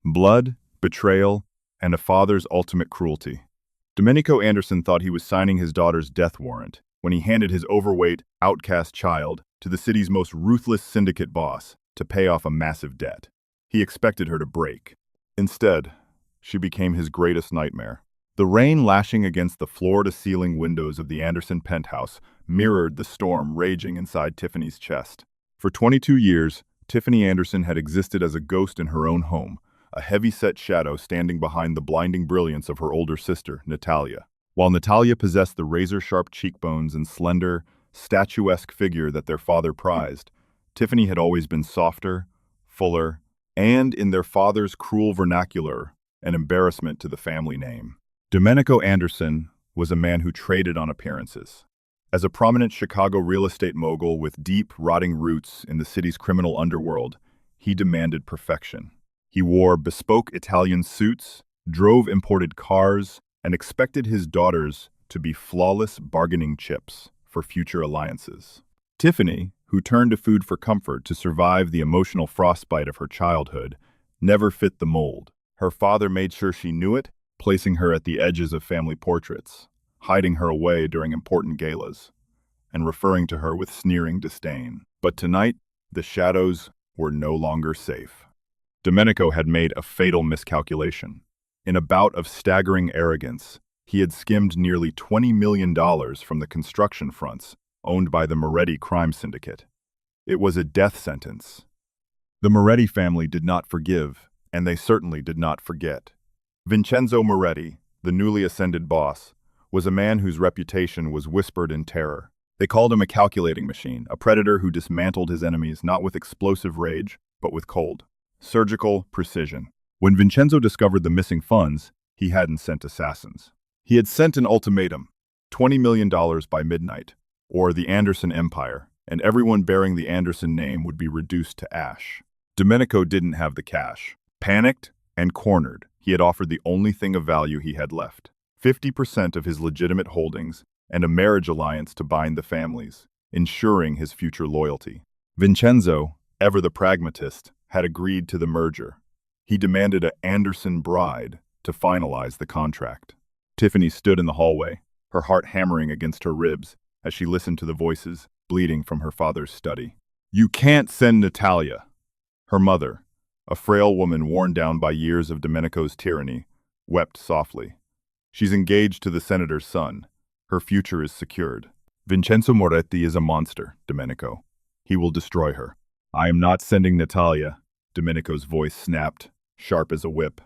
Blood, betrayal, and a father's ultimate cruelty. Domenico Anderson thought he was signing his daughter's death warrant when he handed his overweight, outcast child to the city's most ruthless syndicate boss to pay off a massive debt. He expected her to break. Instead, she became his greatest nightmare. The rain lashing against the floor-to-ceiling windows of the Anderson penthouse mirrored the storm raging inside Tiffany's chest. For 22 years, Tiffany Anderson had existed as a ghost in her own home, a heavy-set shadow standing behind the blinding brilliance of her older sister, Natalia. While Natalia possessed the razor-sharp cheekbones and slender, statuesque figure that their father prized, Tiffany had always been softer, fuller, and, in their father's cruel vernacular, an embarrassment to the family name. Domenico Anderson was a man who traded on appearances. As a prominent Chicago real estate mogul with deep, rotting roots in the city's criminal underworld, he demanded perfection. He wore bespoke Italian suits, drove imported cars, and expected his daughters to be flawless bargaining chips for future alliances. Tiffany, who turned to food for comfort to survive the emotional frostbite of her childhood, never fit the mold. Her father made sure she knew it, placing her at the edges of family portraits, hiding her away during important galas, and referring to her with sneering disdain. But tonight, the shadows were no longer safe. Domenico had made a fatal miscalculation. In a bout of staggering arrogance, he had skimmed nearly $20 million from the construction fronts owned by the Moretti crime syndicate. It was a death sentence. The Moretti family did not forgive, and they certainly did not forget. Vincenzo Moretti, the newly ascended boss, was a man whose reputation was whispered in terror. They called him a calculating machine, a predator who dismantled his enemies not with explosive rage, but with cold, surgical precision. When Vincenzo discovered the missing funds, he hadn't sent assassins. He had sent an ultimatum, $20 million by midnight, or the Anderson Empire, and everyone bearing the Anderson name would be reduced to ash. Domenico didn't have the cash. Panicked and cornered, he had offered the only thing of value he had left, 50% of his legitimate holdings and a marriage alliance to bind the families, ensuring his future loyalty. Vincenzo, ever the pragmatist, had agreed to the merger. He demanded an Anderson bride to finalize the contract. Tiffany stood in the hallway, her heart hammering against her ribs as she listened to the voices bleeding from her father's study. "You can't send Natalia." Her mother, a frail woman worn down by years of Domenico's tyranny, wept softly. "She's engaged to the senator's son. Her future is secured. Vincenzo Moretti is a monster, Domenico. He will destroy her." "I am not sending Natalia," Domenico's voice snapped, sharp as a whip.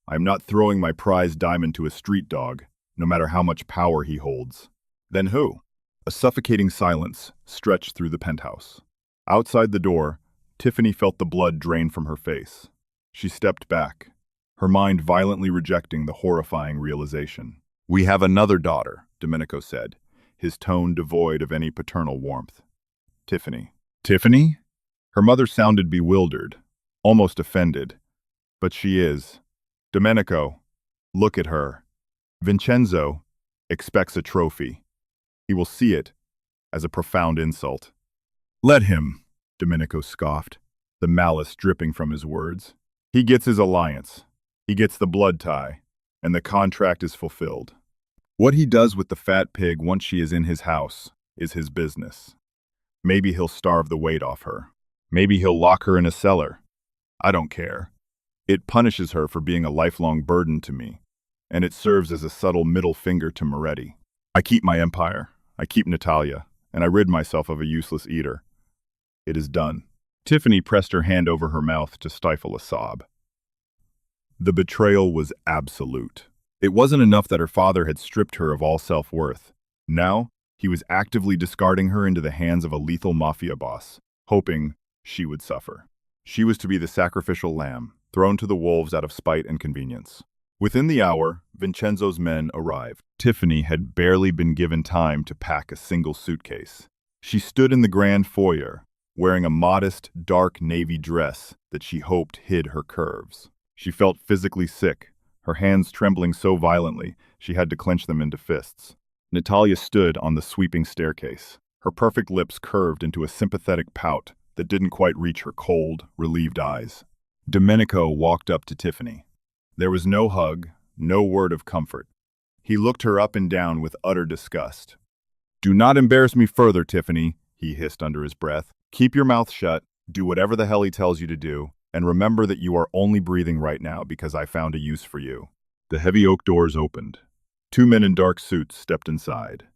"I am not throwing my prized diamond to a street dog, no matter how much power he holds." "Then who?" A suffocating silence stretched through the penthouse. Outside the door, Tiffany felt the blood drain from her face. She stepped back, her mind violently rejecting the horrifying realization. "We have another daughter," Domenico said, his tone devoid of any paternal warmth. "Tiffany." "Tiffany?" Her mother sounded bewildered, almost offended. "But she is. Domenico, look at her. Vincenzo expects a trophy. He will see it as a profound insult." "Let him," Domenico scoffed, the malice dripping from his words. "He gets his alliance. He gets the blood tie, and the contract is fulfilled. What he does with the fat pig once she is in his house is his business. Maybe he'll starve the weight off her. Maybe he'll lock her in a cellar. I don't care. It punishes her for being a lifelong burden to me, and it serves as a subtle middle finger to Moretti. I keep my empire, I keep Natalia, and I rid myself of a useless eater. It is done." Tiffany pressed her hand over her mouth to stifle a sob. The betrayal was absolute. It wasn't enough that her father had stripped her of all self-worth. Now, he was actively discarding her into the hands of a lethal mafia boss, hoping she would suffer. She was to be the sacrificial lamb, thrown to the wolves out of spite and convenience. Within the hour, Vincenzo's men arrived. Tiffany had barely been given time to pack a single suitcase. She stood in the grand foyer, wearing a modest, dark navy dress that she hoped hid her curves. She felt physically sick, her hands trembling so violently she had to clench them into fists. Natalia stood on the sweeping staircase, her perfect lips curved into a sympathetic pout that didn't quite reach her cold, relieved eyes. Domenico walked up to Tiffany. There was no hug, no word of comfort. He looked her up and down with utter disgust. "Do not embarrass me further, Tiffany," he hissed under his breath. "Keep your mouth shut, do whatever the hell he tells you to do, and remember that you are only breathing right now because I found a use for you." The heavy oak doors opened. Two men in dark suits stepped inside.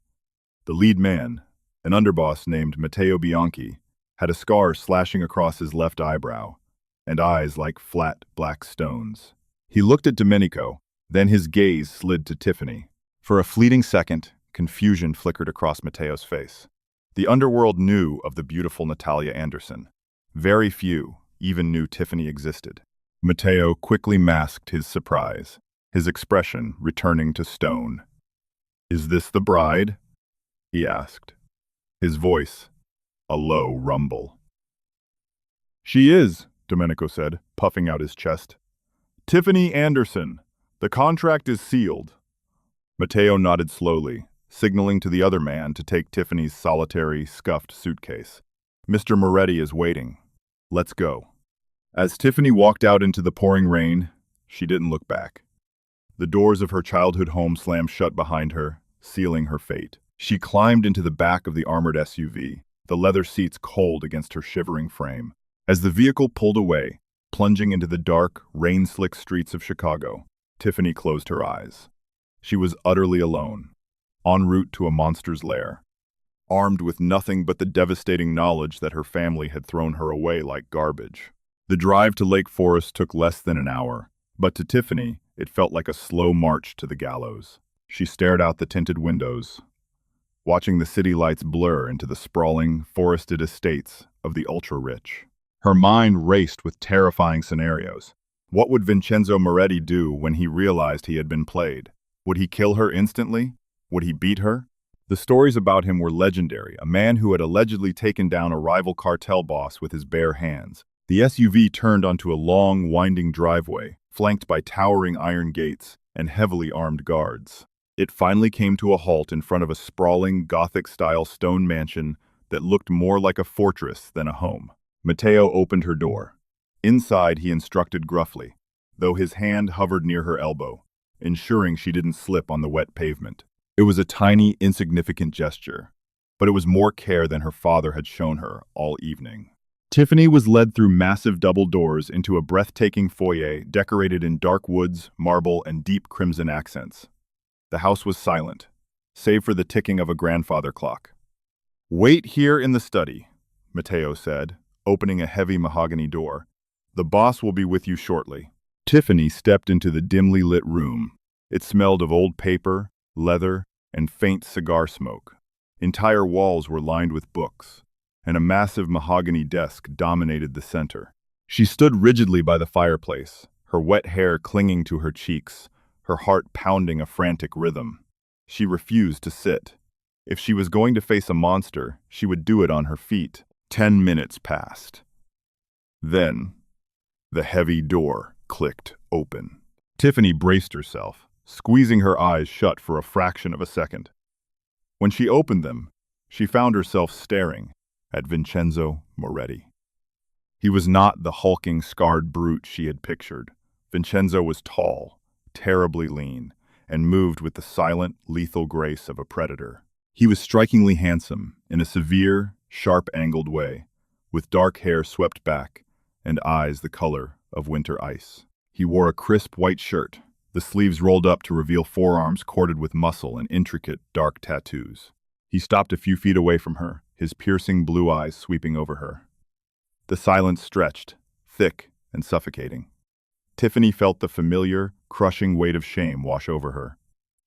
The lead man, an underboss named Matteo Bianchi, had a scar slashing across his left eyebrow, and eyes like flat black stones. He looked at Domenico, then his gaze slid to Tiffany. For a fleeting second, confusion flickered across Matteo's face. The underworld knew of the beautiful Natalia Anderson. Very few even knew Tiffany existed. Matteo quickly masked his surprise, his expression returning to stone. "Is this the bride?" he asked, his voice a low rumble. "She is," Domenico said, puffing out his chest. "Tiffany Anderson. The contract is sealed." Matteo nodded slowly, signaling to the other man to take Tiffany's solitary, scuffed suitcase. "Mr. Moretti is waiting. Let's go." As Tiffany walked out into the pouring rain, she didn't look back. The doors of her childhood home slammed shut behind her, sealing her fate. She climbed into the back of the armored SUV, the leather seats cold against her shivering frame. As the vehicle pulled away, plunging into the dark, rain-slick streets of Chicago, Tiffany closed her eyes. She was utterly alone, en route to a monster's lair, armed with nothing but the devastating knowledge that her family had thrown her away like garbage. The drive to Lake Forest took less than an hour, but to Tiffany, it felt like a slow march to the gallows. She stared out the tinted windows, watching the city lights blur into the sprawling, forested estates of the ultra-rich. Her mind raced with terrifying scenarios. What would Vincenzo Moretti do when he realized he had been played? Would he kill her instantly? Would he beat her? The stories about him were legendary, a man who had allegedly taken down a rival cartel boss with his bare hands. The SUV turned onto a long, winding driveway, flanked by towering iron gates and heavily armed guards. It finally came to a halt in front of a sprawling, Gothic-style stone mansion that looked more like a fortress than a home. Matteo opened her door. Inside, he instructed gruffly, though his hand hovered near her elbow, ensuring she didn't slip on the wet pavement. It was a tiny, insignificant gesture, but it was more care than her father had shown her all evening. Tiffany was led through massive double doors into a breathtaking foyer decorated in dark woods, marble, and deep crimson accents. The house was silent, save for the ticking of a grandfather clock. "Wait here in the study," Matteo said, opening a heavy mahogany door. "The boss will be with you shortly." Tiffany stepped into the dimly lit room. It smelled of old paper, leather, and faint cigar smoke. Entire walls were lined with books, and a massive mahogany desk dominated the center. She stood rigidly by the fireplace, her wet hair clinging to her cheeks, her heart pounding a frantic rhythm. She refused to sit. If she was going to face a monster, she would do it on her feet. 10 minutes passed. Then, the heavy door clicked open. Tiffany braced herself, squeezing her eyes shut for a fraction of a second. When she opened them, she found herself staring at Vincenzo Moretti. He was not the hulking, scarred brute she had pictured. Vincenzo was tall, terribly lean, and moved with the silent, lethal grace of a predator. He was strikingly handsome, in a severe, sharp-angled way, with dark hair swept back and eyes the color of winter ice. He wore a crisp white shirt, the sleeves rolled up to reveal forearms corded with muscle and intricate, dark tattoos. He stopped a few feet away from her, his piercing blue eyes sweeping over her. The silence stretched, thick and suffocating. Tiffany felt the familiar, crushing weight of shame wash over her.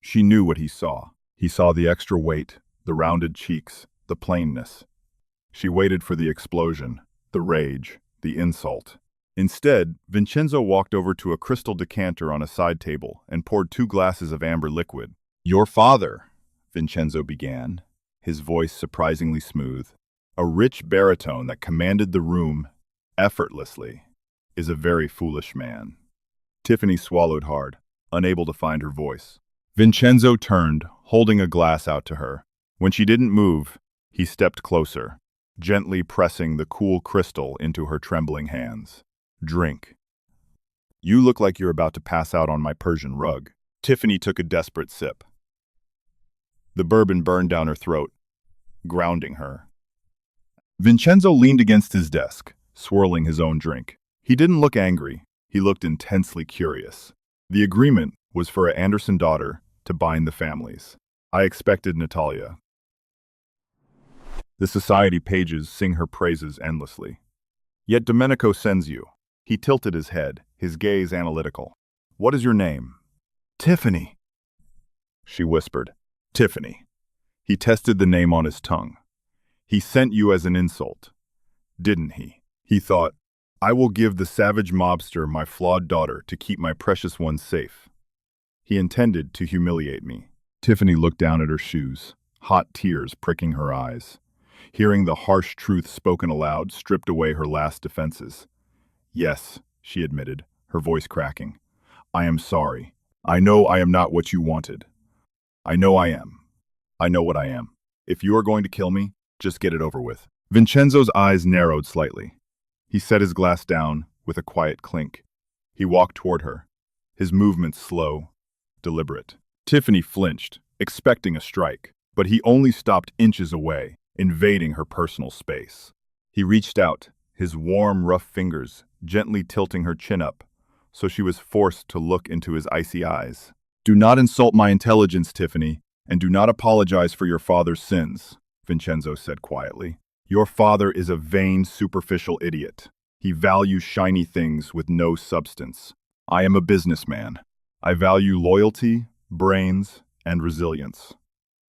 She knew what he saw. He saw the extra weight, the rounded cheeks, the plainness. She waited for the explosion, the rage, the insult. Instead, Vincenzo walked over to a crystal decanter on a side table and poured 2 glasses of amber liquid. "Your father," Vincenzo began, his voice surprisingly smooth, a rich baritone that commanded the room effortlessly, "is a very foolish man." Tiffany swallowed hard, unable to find her voice. Vincenzo turned, holding a glass out to her. When she didn't move, he stepped closer, gently pressing the cool crystal into her trembling hands. "Drink," You look like you're about to pass out on my Persian rug. Tiffany took a desperate sip. The bourbon burned down her throat, grounding her. Vincenzo leaned against his desk, swirling his own drink. He didn't look angry. He looked intensely curious. The agreement was for an Anderson daughter to bind the families. I expected Natalia. The society pages sing her praises endlessly. Yet Domenico sends you. He tilted his head, his gaze analytical. What is your name? Tiffany, she whispered. Tiffany. He tested the name on his tongue. He sent you as an insult, didn't he? He thought, I will give the savage mobster my flawed daughter to keep my precious one safe. He intended to humiliate me. Tiffany looked down at her shoes, hot tears pricking her eyes. Hearing the harsh truth spoken aloud stripped away her last defenses. Yes, she admitted, her voice cracking. I am sorry. I know I am not what you wanted. I know I am. I know what I am. If you are going to kill me, just get it over with. Vincenzo's eyes narrowed slightly. He set his glass down with a quiet clink. He walked toward her, his movements slow, deliberate. Tiffany flinched, expecting a strike, but he only stopped inches away, invading her personal space. He reached out, his warm, rough fingers gently tilting her chin up, so she was forced to look into his icy eyes. Do not insult my intelligence, Tiffany, and do not apologize for your father's sins, Vincenzo said quietly. Your father is a vain, superficial idiot. He values shiny things with no substance. I am a businessman. I value loyalty, brains, and resilience.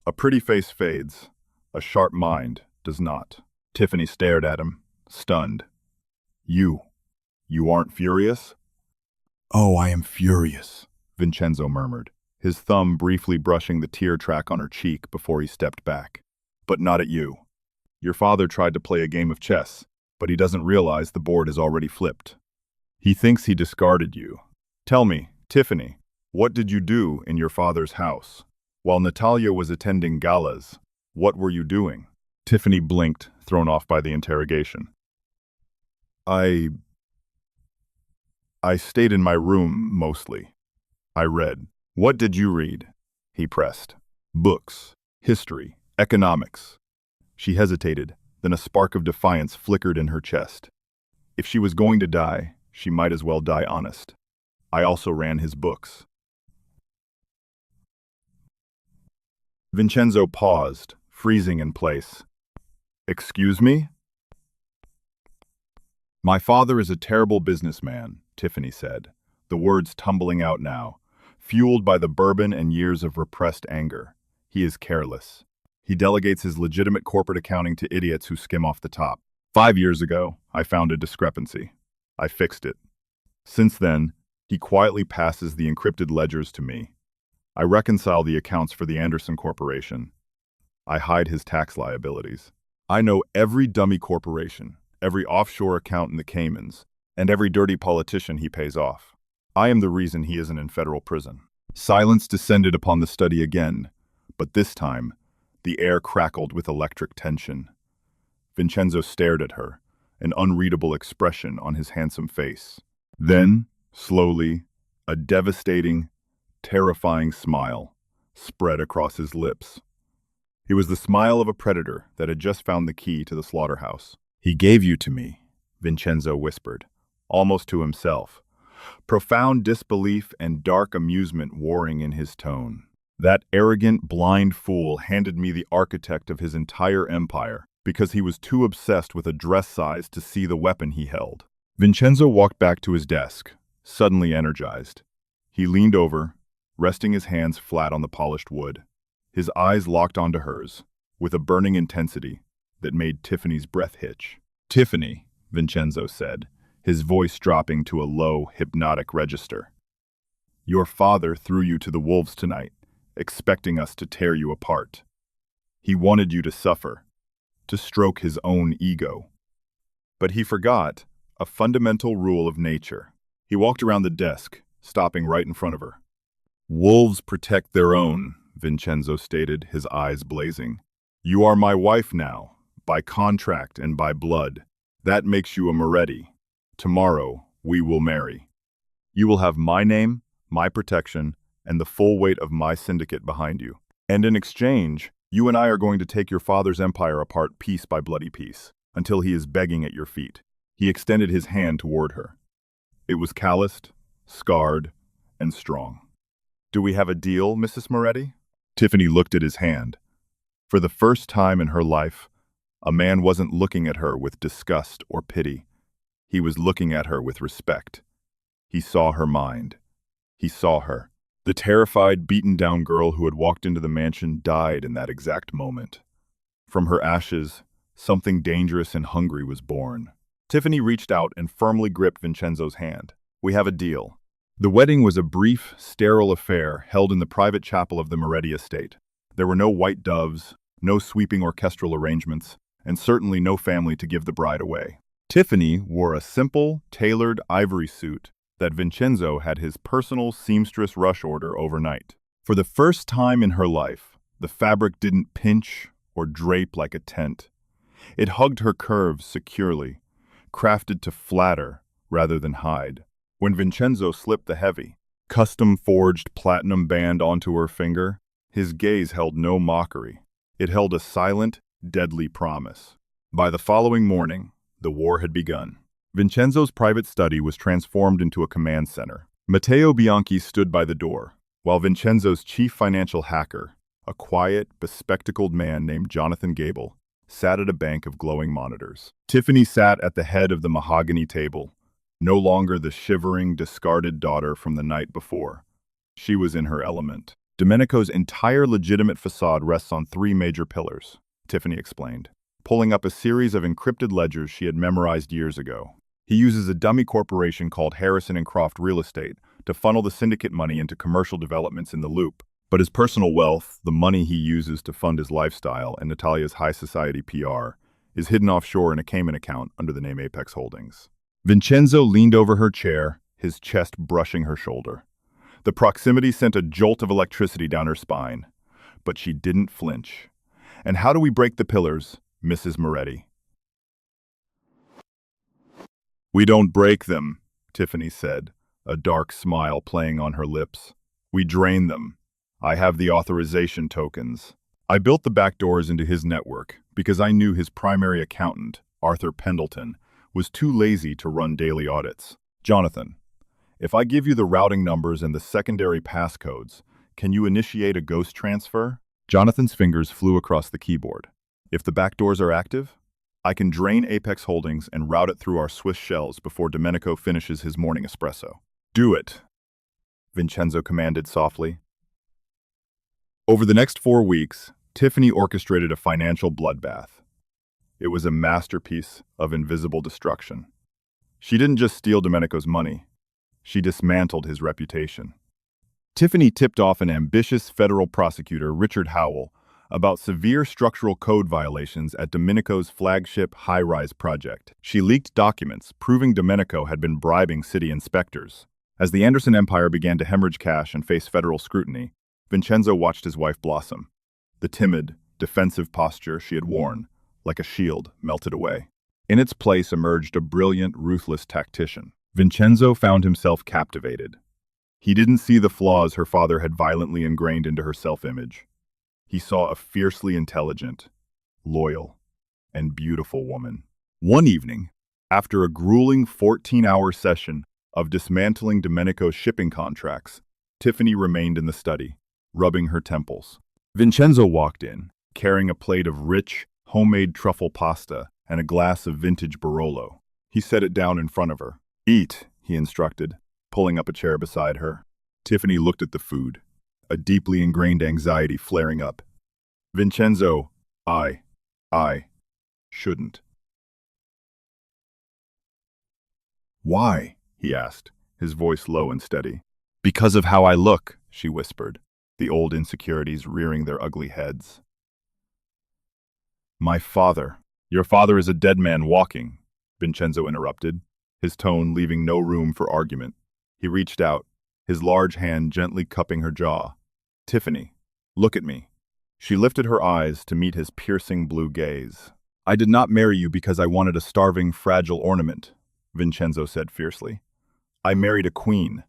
A pretty face fades. A sharp mind does not. Tiffany stared at him, stunned. You aren't furious? Oh, I am furious, Vincenzo murmured, his thumb briefly brushing the tear track on her cheek before he stepped back. But not at you. Your father tried to play a game of chess, but he doesn't realize the board is already flipped. He thinks he discarded you. Tell me, Tiffany, what did you do in your father's house? While Natalia was attending galas, what were you doing? Tiffany blinked, thrown off by the interrogation. I stayed in my room, mostly. I read. What did you read? He pressed. Books, history, economics. She hesitated, then a spark of defiance flickered in her chest. If she was going to die, she might as well die honest. I also ran his books. Vincenzo paused, freezing in place. Excuse me? My father is a terrible businessman, Tiffany said, the words tumbling out now, fueled by the bourbon and years of repressed anger. He is careless. He delegates his legitimate corporate accounting to idiots who skim off the top. 5 years ago, I found a discrepancy. I fixed it. Since then, he quietly passes the encrypted ledgers to me. I reconcile the accounts for the Anderson Corporation. I hide his tax liabilities. I know every dummy corporation, every offshore account in the Caymans, and every dirty politician he pays off. I am the reason he isn't in federal prison. Silence descended upon the study again, but this time, the air crackled with electric tension. Vincenzo stared at her, an unreadable expression on his handsome face. Then, slowly, a devastating, terrifying smile spread across his lips. It was the smile of a predator that had just found the key to the slaughterhouse. He gave you to me, Vincenzo whispered, almost to himself, profound disbelief and dark amusement warring in his tone. That arrogant, blind fool handed me the architect of his entire empire because he was too obsessed with a dress size to see the weapon he held. Vincenzo walked back to his desk, suddenly energized. He leaned over, resting his hands flat on the polished wood. His eyes locked onto hers, with a burning intensity that made Tiffany's breath hitch. Tiffany, Vincenzo said, his voice dropping to a low, hypnotic register. Your father threw you to the wolves tonight, expecting us to tear you apart. He wanted you to suffer, to stroke his own ego. But he forgot a fundamental rule of nature. He walked around the desk, stopping right in front of her. Wolves protect their own, Vincenzo stated, his eyes blazing. You are my wife now, by contract and by blood. That makes you a Moretti. Tomorrow, we will marry. You will have my name, my protection, and the full weight of my syndicate behind you. And in exchange, you and I are going to take your father's empire apart piece by bloody piece, until he is begging at your feet." He extended his hand toward her. It was calloused, scarred, and strong. "Do we have a deal, Mrs. Moretti?" Tiffany looked at his hand. For the first time in her life, a man wasn't looking at her with disgust or pity. He was looking at her with respect. He saw her mind. He saw her. The terrified, beaten-down girl who had walked into the mansion died in that exact moment. From her ashes, something dangerous and hungry was born. Tiffany reached out and firmly gripped Vincenzo's hand. "We have a deal." The wedding was a brief, sterile affair held in the private chapel of the Moretti estate. There were no white doves, no sweeping orchestral arrangements, and certainly no family to give the bride away. Tiffany wore a simple, tailored ivory suit that Vincenzo had his personal seamstress rush order overnight. For the first time in her life, the fabric didn't pinch or drape like a tent. It hugged her curves securely, crafted to flatter rather than hide. When Vincenzo slipped the heavy, custom-forged platinum band onto her finger, his gaze held no mockery. It held a silent, deadly promise. By the following morning, the war had begun. Vincenzo's private study was transformed into a command center. Matteo Bianchi stood by the door, while Vincenzo's chief financial hacker, a quiet, bespectacled man named Jonathan Gable, sat at a bank of glowing monitors. Tiffany sat at the head of the mahogany table, no longer the shivering, discarded daughter from the night before. She was in her element. "Domenico's entire legitimate facade rests on three major pillars," Tiffany explained, pulling up a series of encrypted ledgers she had memorized years ago. "He uses a dummy corporation called Harrison and Croft Real Estate to funnel the syndicate money into commercial developments in the Loop. But his personal wealth, the money he uses to fund his lifestyle and Natalia's high society PR, is hidden offshore in a Cayman account under the name Apex Holdings." Vincenzo leaned over her chair, his chest brushing her shoulder. The proximity sent a jolt of electricity down her spine, but she didn't flinch. "And how do we break the pillars, Mrs. Moretti?" "We don't break them," Tiffany said, a dark smile playing on her lips. "We drain them. I have the authorization tokens. I built the backdoors into his network because I knew his primary accountant, Arthur Pendleton, was too lazy to run daily audits. Jonathan, if I give you the routing numbers and the secondary passcodes, can you initiate a ghost transfer?" Jonathan's fingers flew across the keyboard. "If the backdoors are active, I can drain Apex Holdings and route it through our Swiss shells before Domenico finishes his morning espresso." "Do it," Vincenzo commanded softly. Over the next 4 weeks, Tiffany orchestrated a financial bloodbath. It was a masterpiece of invisible destruction. She didn't just steal Domenico's money, she dismantled his reputation. Tiffany tipped off an ambitious federal prosecutor, Richard Howell, about severe structural code violations at Domenico's flagship high-rise project. She leaked documents proving Domenico had been bribing city inspectors. As the Anderson empire began to hemorrhage cash and face federal scrutiny, Vincenzo watched his wife blossom. The timid, defensive posture she had worn, like a shield, melted away. In its place emerged a brilliant, ruthless tactician. Vincenzo found himself captivated. He didn't see the flaws her father had violently ingrained into her self-image. He saw a fiercely intelligent, loyal, and beautiful woman. One evening, after a grueling 14-hour session of dismantling Domenico's shipping contracts, Tiffany remained in the study, rubbing her temples. Vincenzo walked in, carrying a plate of rich, homemade truffle pasta and a glass of vintage Barolo. He set it down in front of her. "Eat," he instructed, pulling up a chair beside her. Tiffany looked at the food, a deeply ingrained anxiety flaring up. "Vincenzo, I shouldn't." "Why?" he asked, his voice low and steady. "Because of how I look," she whispered, the old insecurities rearing their ugly heads. Your father is a dead man walking," Vincenzo interrupted, his tone leaving no room for argument. He reached out, his large hand gently cupping her jaw. "Tiffany, look at me." She lifted her eyes to meet his piercing blue gaze. "I did not marry you because I wanted a starving, fragile ornament," Vincenzo said fiercely. I married a queen.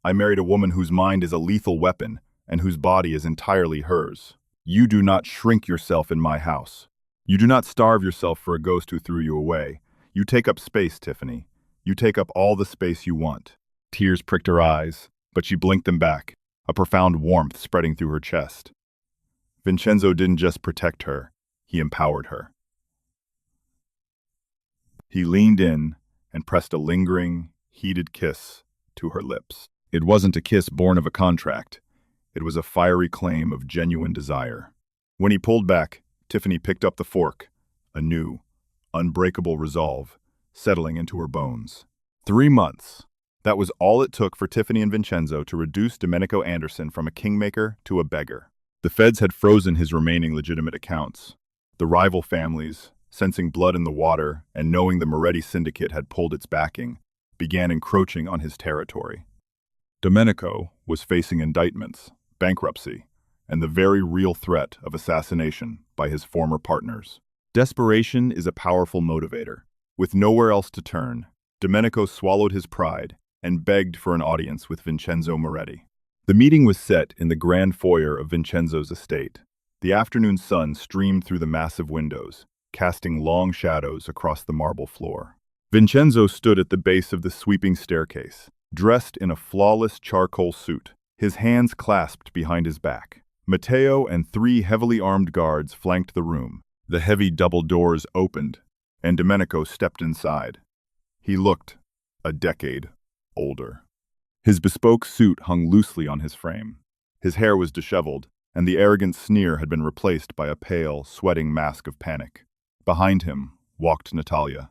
I married a woman whose mind is a lethal weapon and whose body is entirely hers. You do not shrink yourself in my house. You do not starve yourself for a ghost who threw you away. You take up space, Tiffany. You take up all the space you want. Tears pricked her eyes, but she blinked them back, a profound warmth spreading through her chest. Vincenzo didn't just protect her, he empowered her. He leaned in and pressed a lingering, heated kiss to her lips. It wasn't a kiss born of a contract. It was a fiery claim of genuine desire. When he pulled back, Tiffany picked up the fork, a new, unbreakable resolve, settling into her bones. 3 months. That was all it took for Tiffany and Vincenzo to reduce Domenico Anderson from a kingmaker to a beggar. The feds had frozen his remaining legitimate accounts. The rival families, sensing blood in the water and knowing the Moretti syndicate had pulled its backing, began encroaching on his territory. Domenico was facing indictments, bankruptcy, and the very real threat of assassination by his former partners. Desperation is a powerful motivator. With nowhere else to turn, Domenico swallowed his pride and begged for an audience with Vincenzo Moretti. The meeting was set in the grand foyer of Vincenzo's estate. The afternoon sun streamed through the massive windows, casting long shadows across the marble floor. Vincenzo stood at the base of the sweeping staircase, dressed in a flawless charcoal suit, his hands clasped behind his back. Matteo and 3 heavily armed guards flanked the room. The heavy double doors opened, and Domenico stepped inside. He looked a decade older. His bespoke suit hung loosely on his frame. His hair was disheveled, and the arrogant sneer had been replaced by a pale, sweating mask of panic. Behind him walked Natalia.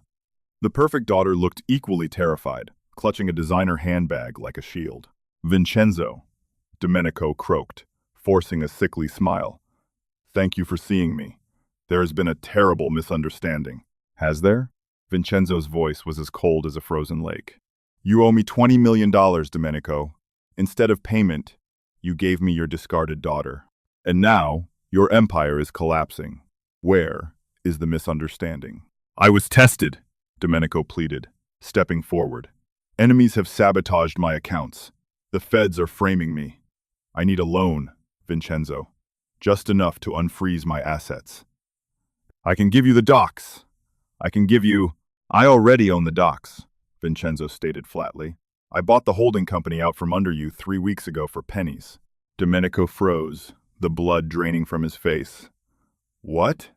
The perfect daughter looked equally terrified, clutching a designer handbag like a shield. "Vincenzo," Domenico croaked, forcing a sickly smile. "Thank you for seeing me. There has been a terrible misunderstanding." "Has there?" Vincenzo's voice was as cold as a frozen lake. "You owe me $20 million, Domenico. Instead of payment, you gave me your discarded daughter. And now, your empire is collapsing. Where is the misunderstanding?" "I was tested," Domenico pleaded, stepping forward. "Enemies have sabotaged my accounts. The feds are framing me. I need a loan, Vincenzo. Just enough to unfreeze my assets. I can give you the docks. I already own the docks," Vincenzo stated flatly. "I bought the holding company out from under you 3 weeks ago for pennies." Domenico froze, the blood draining from his face. "What?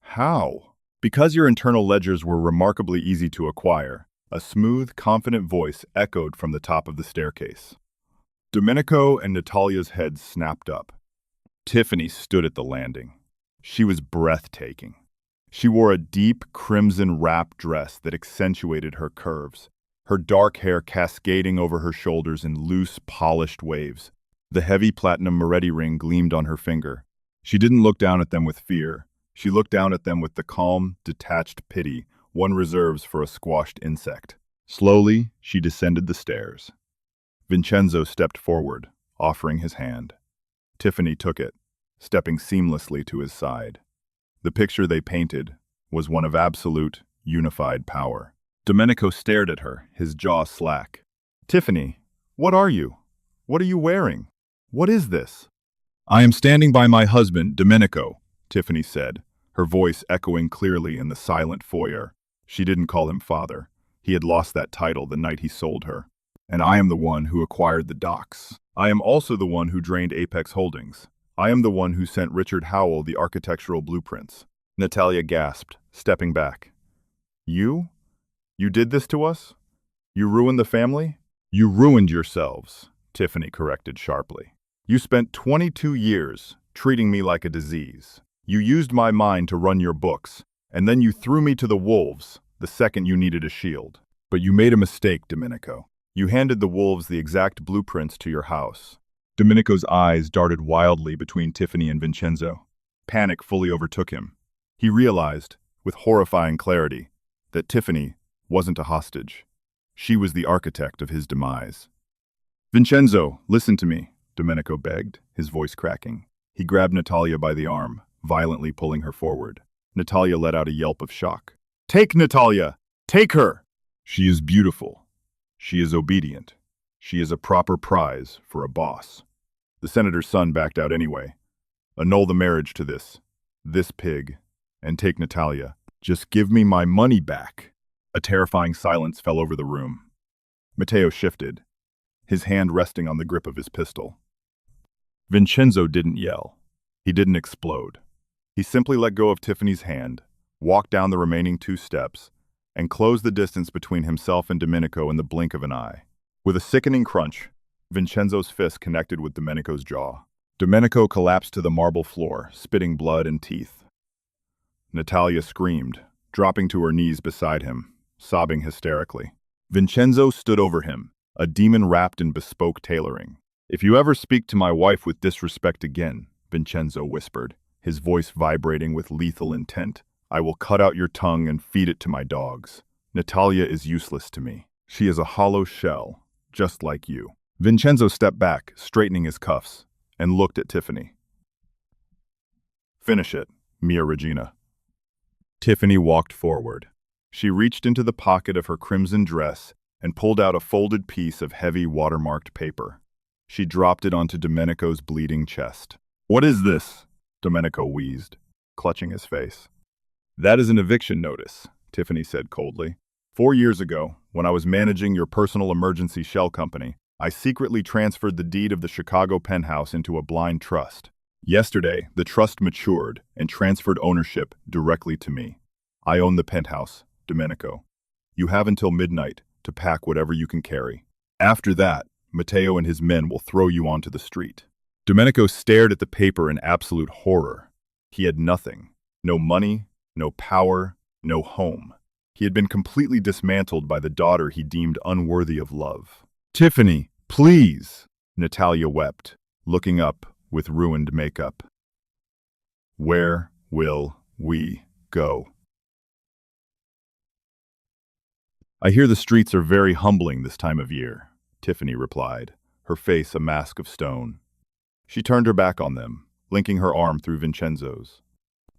How?" "Because your internal ledgers were remarkably easy to acquire," a smooth, confident voice echoed from the top of the staircase. Domenico and Natalia's heads snapped up. Tiffany stood at the landing. She was breathtaking. She wore a deep crimson wrap dress that accentuated her curves, her dark hair cascading over her shoulders in loose, polished waves. The heavy platinum Moretti ring gleamed on her finger. She didn't look down at them with fear. She looked down at them with the calm, detached pity one reserves for a squashed insect. Slowly, she descended the stairs. Vincenzo stepped forward, offering his hand. Tiffany took it, stepping seamlessly to his side. The picture they painted was one of absolute, unified power. Domenico stared at her, his jaw slack. "Tiffany, what are you? What are you wearing? What is this?" "I am standing by my husband, Domenico," Tiffany said, her voice echoing clearly in the silent foyer. She didn't call him father. He had lost that title the night he sold her. "And I am the one who acquired the docks. I am also the one who drained Apex Holdings. I am the one who sent Richard Howell the architectural blueprints." Natalia gasped, stepping back. "You? You did this to us? You ruined the family?" "You ruined yourselves," Tiffany corrected sharply. "You spent 22 years treating me like a disease. You used my mind to run your books, and then you threw me to the wolves the second you needed a shield. But you made a mistake, Domenico. You handed the wolves the exact blueprints to your house." Domenico's eyes darted wildly between Tiffany and Vincenzo. Panic fully overtook him. He realized, with horrifying clarity, that Tiffany wasn't a hostage. She was the architect of his demise. "Vincenzo, listen to me," Domenico begged, his voice cracking. He grabbed Natalia by the arm, violently pulling her forward. Natalia let out a yelp of shock. "Take Natalia! Take her!" "She is beautiful. She is obedient. She is a proper prize for a boss. The senator's son backed out anyway. Annul the marriage to this pig, and take Natalia. Just give me my money back. A terrifying silence fell over the room. Matteo shifted, his hand resting on the grip of his pistol. Vincenzo didn't yell. He didn't explode. He simply let go of Tiffany's hand, walked down the remaining 2 steps, and closed the distance between himself and Domenico in the blink of an eye. With a sickening crunch, Vincenzo's fist connected with Domenico's jaw. Domenico collapsed to the marble floor, spitting blood and teeth. Natalia screamed, dropping to her knees beside him, sobbing hysterically. Vincenzo stood over him, a demon wrapped in bespoke tailoring. "If you ever speak to my wife with disrespect again," Vincenzo whispered, his voice vibrating with lethal intent, "I will cut out your tongue and feed it to my dogs. Natalia is useless to me. She is a hollow shell, just like you." Vincenzo stepped back, straightening his cuffs, and looked at Tiffany. "Finish it, Mia Regina." Tiffany walked forward. She reached into the pocket of her crimson dress and pulled out a folded piece of heavy watermarked paper. She dropped it onto Domenico's bleeding chest. "What is this?" Domenico wheezed, clutching his face. "That is an eviction notice," Tiffany said coldly. 4 years ago, when I was managing your personal emergency shell company, I secretly transferred the deed of the Chicago penthouse into a blind trust. Yesterday, the trust matured and transferred ownership directly to me. I own the penthouse, Domenico. You have until midnight to pack whatever you can carry. After that, Matteo and his men will throw you onto the street." Domenico stared at the paper in absolute horror. He had nothing. No money, no power, no home. He had been completely dismantled by the daughter he deemed unworthy of love. "Tiffany, please!" Natalia wept, looking up with ruined makeup. "Where will we go?" "I hear the streets are very humbling this time of year," Tiffany replied, her face a mask of stone. She turned her back on them, linking her arm through Vincenzo's.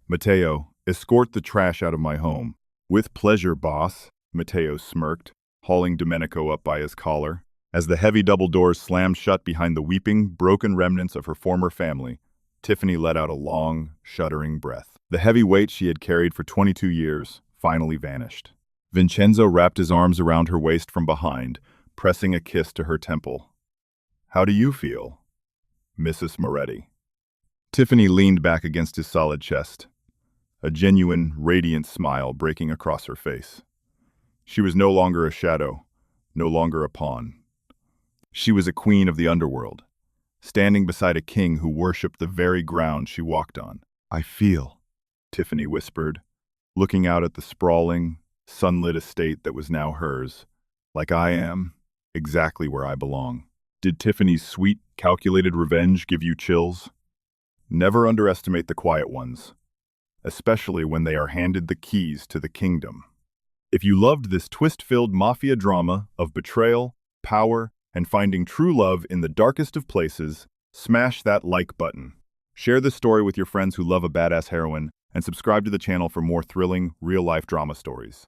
"Matteo, escort the trash out of my home." "With pleasure, boss," Matteo smirked, hauling Domenico up by his collar. As the heavy double doors slammed shut behind the weeping, broken remnants of her former family, Tiffany let out a long, shuddering breath. The heavy weight she had carried for 22 years finally vanished. Vincenzo wrapped his arms around her waist from behind, pressing a kiss to her temple. "How do you feel, Mrs. Moretti?" Tiffany leaned back against his solid chest, a genuine, radiant smile breaking across her face. She was no longer a shadow, no longer a pawn. She was a queen of the underworld, standing beside a king who worshipped the very ground she walked on. "I feel," Tiffany whispered, looking out at the sprawling, sunlit estate that was now hers, "like I am, exactly where I belong." Did Tiffany's sweet, calculated revenge give you chills? Never underestimate the quiet ones, especially when they are handed the keys to the kingdom. If you loved this twist-filled mafia drama of betrayal, power, and finding true love in the darkest of places, smash that like button. Share this story with your friends who love a badass heroine, and subscribe to the channel for more thrilling, real-life drama stories.